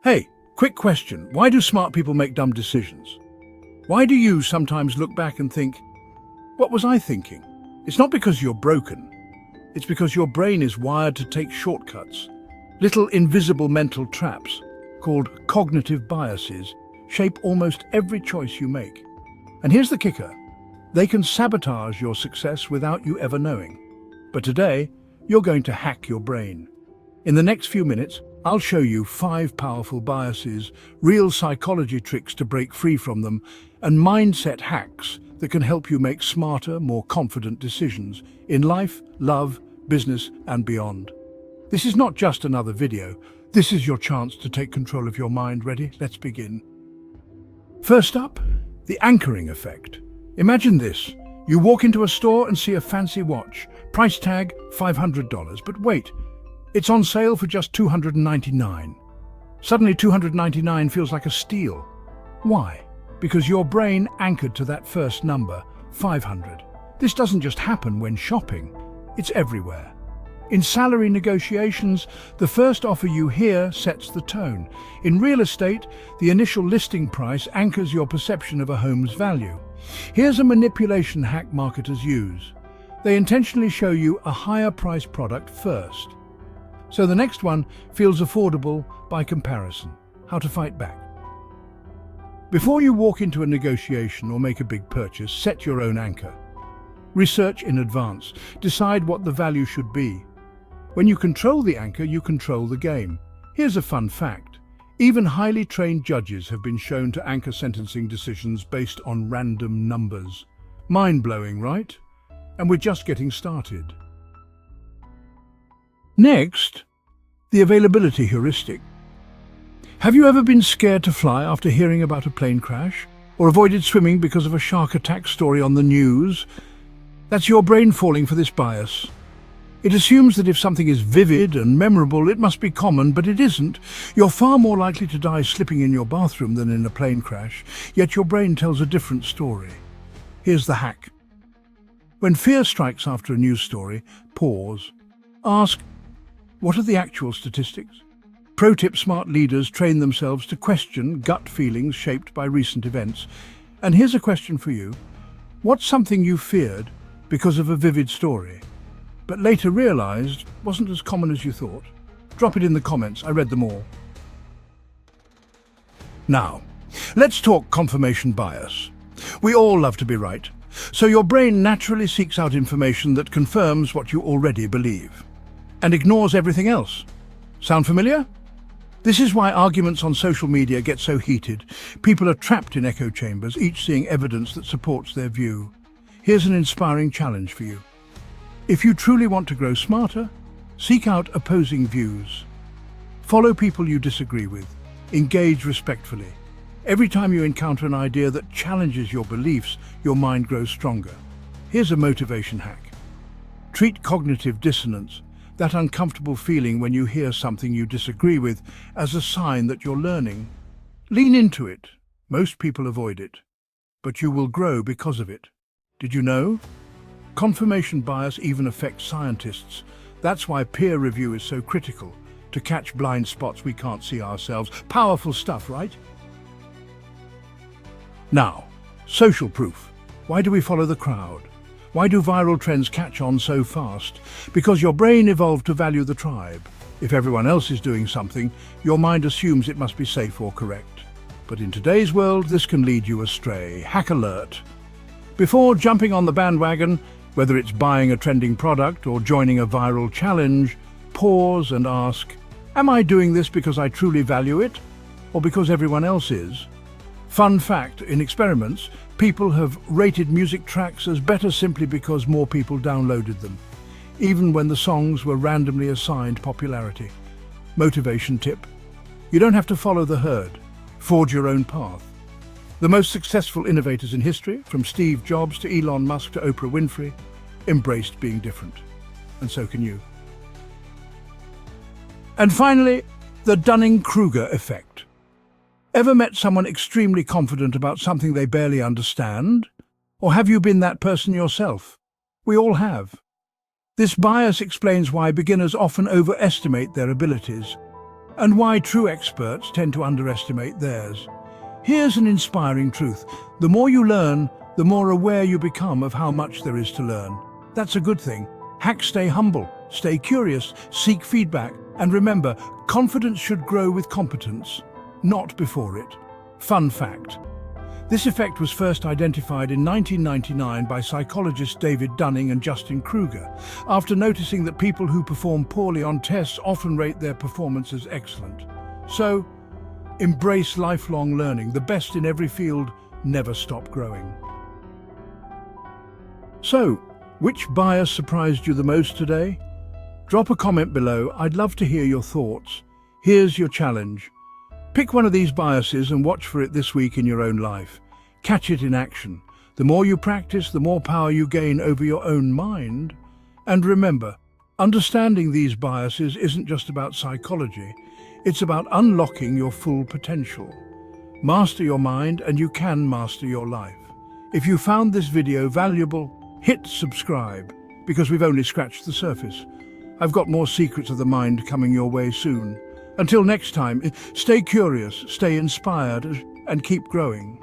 Hey, quick question. Why do smart people make dumb decisions? Why do you sometimes look back and think, what was I thinking? It's not because you're broken. It's because your brain is wired to take shortcuts. Little invisible mental traps, called cognitive biases, shape almost every choice you make. And here's the kicker. They can sabotage your success without you ever knowing. But today, you're going to hack your brain. In the next few minutes, I'll show you 5 powerful biases, real psychology tricks to break free from them, and mindset hacks that can help you make smarter, more confident decisions in life, love, business, and beyond. This is not just another video. This is your chance to take control of your mind. Ready? Let's begin. First up, the anchoring effect. Imagine this. You walk into a store and see a fancy watch. Price tag $500. But wait, it's on sale for just $299. Suddenly $299 feels like a steal. Why? Because your brain anchored to that first number, 500. This doesn't just happen when shopping. It's everywhere. In salary negotiations, the first offer you hear sets the tone. In real estate, the initial listing price anchors your perception of a home's value. Here's a manipulation hack marketers use. They intentionally show you a higher priced product first. So the next one feels affordable by comparison. How to fight back. Before you walk into a negotiation or make a big purchase, set your own anchor. Research in advance. Decide what the value should be. When you control the anchor, you control the game. Here's a fun fact. Even highly trained judges have been shown to anchor sentencing decisions based on random numbers. Mind-blowing, right? And we're just getting started. Next, the availability heuristic. Have you ever been scared to fly after hearing about a plane crash? Or avoided swimming because of a shark attack story on the news? That's your brain falling for this bias. It assumes that if something is vivid and memorable, it must be common, but it isn't. You're far more likely to die slipping in your bathroom than in a plane crash, yet your brain tells a different story. Here's the hack. When fear strikes after a news story, pause. Ask, what are the actual statistics? Pro tip: smart leaders train themselves to question gut feelings shaped by recent events. And here's a question for you. What's something you feared because of a vivid story, but later realized wasn't as common as you thought? Drop it in the comments. I read them all. Now, let's talk confirmation bias. We all love to be right, so your brain naturally seeks out information that confirms what you already believe and ignores everything else. Sound familiar? This is why arguments on social media get so heated. People are trapped in echo chambers, each seeing evidence that supports their view. Here's an inspiring challenge for you. If you truly want to grow smarter, seek out opposing views. Follow people you disagree with. Engage respectfully. Every time you encounter an idea that challenges your beliefs, your mind grows stronger. Here's a motivation hack. Treat cognitive dissonance, that uncomfortable feeling when you hear something you disagree with, as a sign that you're learning. Lean into it. Most people avoid it, but you will grow because of it. Did you know? Confirmation bias even affects scientists. That's why peer review is so critical, to catch blind spots we can't see ourselves. Powerful stuff, right? Now, social proof. Why do we follow the crowd? Why do viral trends catch on so fast? Because your brain evolved to value the tribe. If everyone else is doing something, your mind assumes it must be safe or correct. But in today's world, this can lead you astray. Hack alert. Before jumping on the bandwagon, whether it's buying a trending product or joining a viral challenge, pause and ask, am I doing this because I truly value it, or because everyone else is? Fun fact, in experiments, people have rated music tracks as better simply because more people downloaded them, even when the songs were randomly assigned popularity. Motivation tip: you don't have to follow the herd. Forge your own path. The most successful innovators in history, from Steve Jobs to Elon Musk to Oprah Winfrey, embraced being different. And so can you. And finally, the Dunning-Kruger effect. Ever met someone extremely confident about something they barely understand? Or have you been that person yourself? We all have. This bias explains why beginners often overestimate their abilities. and why true experts tend to underestimate theirs. Here's an inspiring truth. The more you learn, the more aware you become of how much there is to learn. That's a good thing. Hacks stay humble, stay curious, seek feedback, and remember, confidence should grow with competence, not before it. Fun fact. This effect was first identified in 1999 by psychologists David Dunning and Justin Kruger, after noticing that people who perform poorly on tests often rate their performance as excellent. So, embrace lifelong learning. The best in every field never stop growing. So, which bias surprised you the most today? Drop a comment below. I'd love to hear your thoughts. Here's your challenge. Pick one of these biases and watch for it this week in your own life. Catch it in action. The more you practice, the more power you gain over your own mind. And remember, understanding these biases isn't just about psychology. It's about unlocking your full potential. Master your mind and you can master your life. If you found this video valuable, hit subscribe, because we've only scratched the surface. I've got more secrets of the mind coming your way soon. Until next time, stay curious, stay inspired, and keep growing.